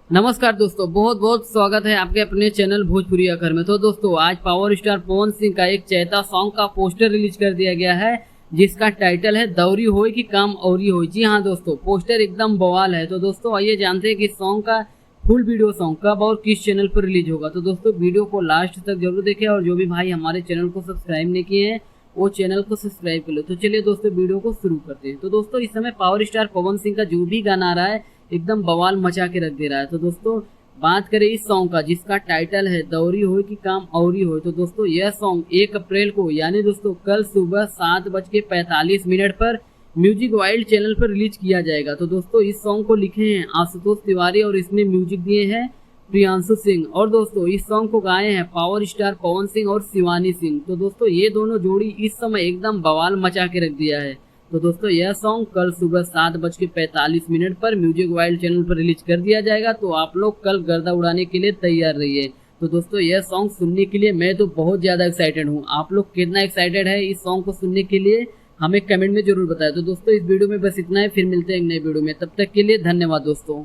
नमस्कार दोस्तों, बहुत बहुत स्वागत है आपके अपने चैनल भोजपुरी अखर में। तो दोस्तों, आज पावर स्टार पवन सिंह का एक चैता सॉन्ग का पोस्टर रिलीज कर दिया गया है, जिसका टाइटल है दौरी होए कि काम औरी होए। जी हाँ दोस्तों, पोस्टर एकदम बवाल है। तो दोस्तों आइए जानते हैं कि सॉन्ग का फुल वीडियो सॉन्ग कब और किस चैनल पर रिलीज होगा। तो दोस्तों वीडियो को लास्ट तक जरूर देखें, और जो भी भाई हमारे चैनल को सब्सक्राइब नहीं किए हैं वो चैनल को सब्सक्राइब कर लो। तो चलिए दोस्तों वीडियो को शुरू करते हैं। तो दोस्तों इस समय पावर स्टार पवन सिंह का जो भी गाना आ रहा है एकदम बवाल मचा के रख दे रहा है। तो दोस्तों बात करें इस सॉन्ग का, जिसका टाइटल है दौरी होए कि काम औरी होए। तो दोस्तों यह सॉन्ग 1 अप्रैल को यानी दोस्तों कल सुबह 7:45 पर म्यूजिक वाइल्ड चैनल पर रिलीज किया जाएगा। तो दोस्तों इस सॉन्ग को लिखे हैं आशुतोष तिवारी और इसमें म्यूजिक दिए हैं प्रियांशु सिंह। और दोस्तों इस सॉन्ग को गाए हैं पावर स्टार पवन सिंह और शिवानी सिंह। तो दोस्तों ये दोनों जोड़ी इस समय एकदम बवाल मचा के रख दिया है। तो दोस्तों यह सॉन्ग कल सुबह 7:45 पर म्यूजिक वाइल्ड चैनल पर रिलीज कर दिया जाएगा। तो आप लोग कल गर्दा उड़ाने के लिए तैयार रहिए। तो दोस्तों यह सॉन्ग सुनने के लिए मैं तो बहुत ज़्यादा एक्साइटेड हूँ। आप लोग कितना एक्साइटेड है इस सॉन्ग को सुनने के लिए हमें कमेंट में जरूर बताएं। तो दोस्तों इस वीडियो में बस इतना ही, फिर मिलते हैं एक नए वीडियो में। तब तक के लिए धन्यवाद दोस्तों।